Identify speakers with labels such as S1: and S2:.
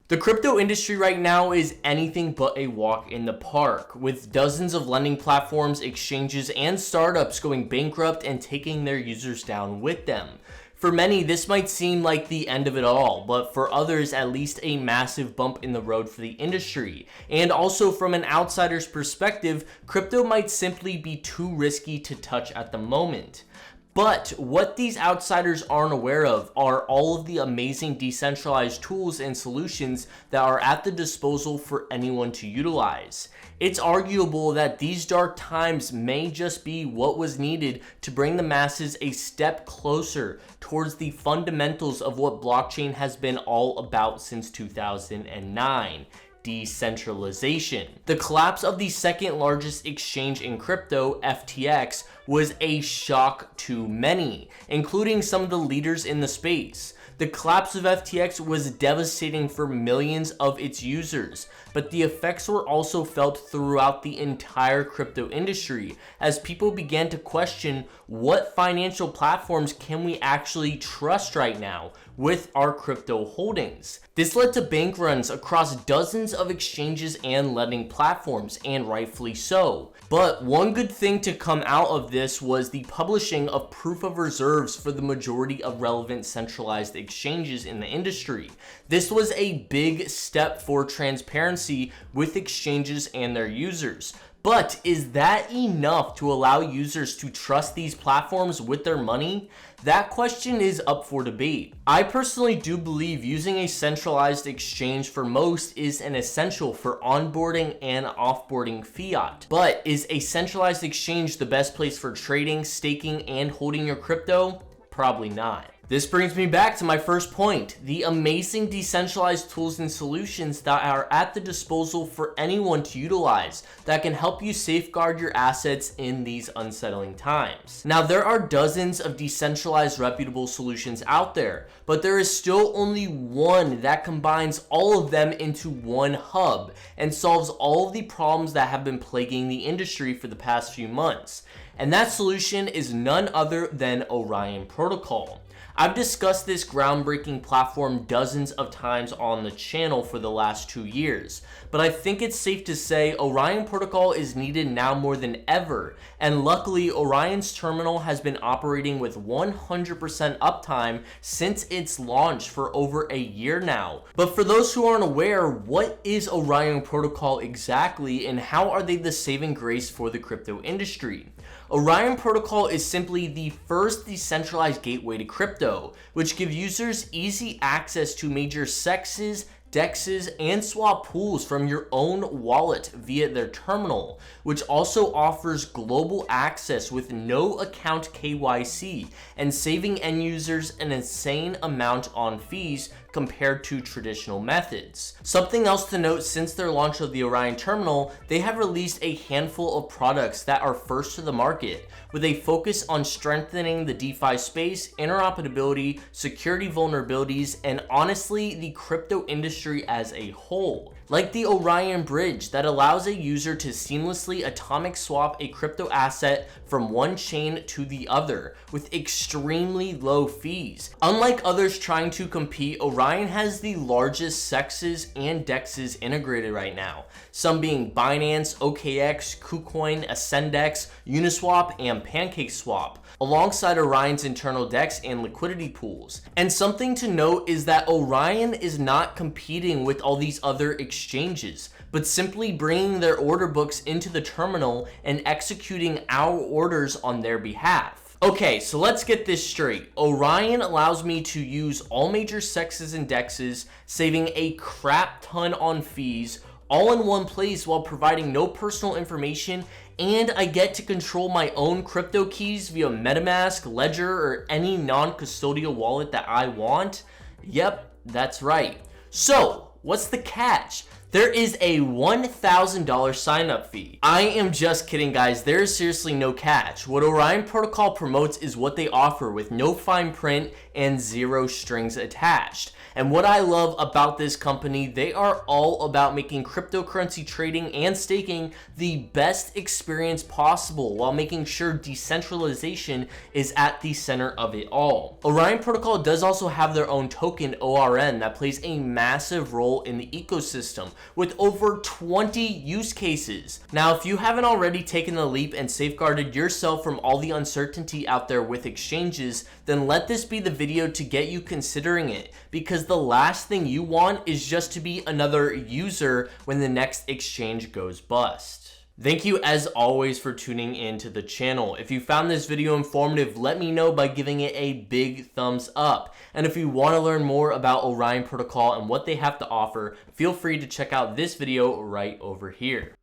S1: The crypto industry right now is anything but a walk in the park, with dozens of lending platforms, exchanges, and startups going bankrupt and taking their users down with them. For many, this might seem like the end of it all, but for others, at least a massive bump in the road for the industry. And also from an outsider's perspective, crypto might simply be too risky to touch at the moment. But what these outsiders aren't aware of are all of the amazing decentralized tools and solutions that are at the disposal for anyone to utilize. It's arguable that these dark times may just be what was needed to bring the masses a step closer towards the fundamentals of what blockchain has been all about since 2009. Decentralization. The collapse of the second largest exchange in crypto, FTX, was a shock to many, including some of the leaders in the space. The collapse of FTX was devastating for millions of its users, but the effects were also felt throughout the entire crypto industry as people began to question what financial platforms can we actually trust right now with our crypto holdings. This led to bank runs across dozens of exchanges and lending platforms, and rightfully so. But one good thing to come out of this was the publishing of proof of reserves for the majority of relevant centralized exchanges in the industry. This was a big step for transparency with exchanges and their users. But is that enough to allow users to trust these platforms with their money? That question is up for debate. I personally do believe using a centralized exchange for most is an essential for onboarding and offboarding fiat. But is a centralized exchange the best place for trading, staking, and holding your crypto? Probably not. This brings me back to my first point, the amazing decentralized tools and solutions that are at the disposal for anyone to utilize that can help you safeguard your assets in these unsettling times. Now, there are dozens of decentralized reputable solutions out there, but there is still only one that combines all of them into one hub and solves all of the problems that have been plaguing the industry for the past few months. And that solution is none other than Orion Protocol. I've discussed this groundbreaking platform dozens of times on the channel for the last 2 years, but I think it's safe to say Orion Protocol is needed now more than ever, and luckily Orion's terminal has been operating with 100% uptime since its launch for over a year now. But for those who aren't aware, what is Orion Protocol exactly, and how are they the saving grace for the crypto industry? Orion Protocol is simply the first decentralized gateway to crypto, which gives users easy access to major CEXs, DEXs, and swap pools from your own wallet via their terminal, which also offers global access with no account KYC and saving end users an insane amount on fees compared to traditional methods. Something else to note, since their launch of the Orion terminal, they have released a handful of products that are first to the market, with a focus on strengthening the DeFi space, interoperability, security vulnerabilities, and honestly, the crypto industry as a whole. Like the Orion Bridge that allows a user to seamlessly atomic swap a crypto asset from one chain to the other with extremely low fees. Unlike others trying to compete, Orion has the largest CEXs and DEXs integrated right now, some being Binance, OKX, KuCoin, AscendX, Uniswap, and PancakeSwap, alongside Orion's internal DEX and liquidity pools. And something to note is that Orion is not competing with all these other exchanges, but simply bringing their order books into the terminal and executing our orders on their behalf. Okay, so let's get this straight. Orion allows me to use all major CEXs and DEXs, saving a crap ton on fees, all in one place while providing no personal information, and I get to control my own crypto keys via MetaMask, Ledger, or any non-custodial wallet that I want. Yep, that's right. So, what's the catch? There is a $1,000 sign-up fee. I am just kidding, guys. There is seriously no catch. What Orion Protocol promotes is what they offer, with no fine print and zero strings attached. And what I love about this company, they are all about making cryptocurrency trading and staking the best experience possible while making sure decentralization is at the center of it all. Orion Protocol does also have their own token, ORN, that plays a massive role in the ecosystem with over 20 use cases. Now, if you haven't already taken the leap and safeguarded yourself from all the uncertainty out there with exchanges, then let this be the video to get you considering it, because the last thing you want is just to be another user when the next exchange goes bust. Thank you as always for tuning in to the channel. If you found this video informative, let me know by giving it a big thumbs up. And if you want to learn more about Orion Protocol and what they have to offer, feel free to check out this video right over here.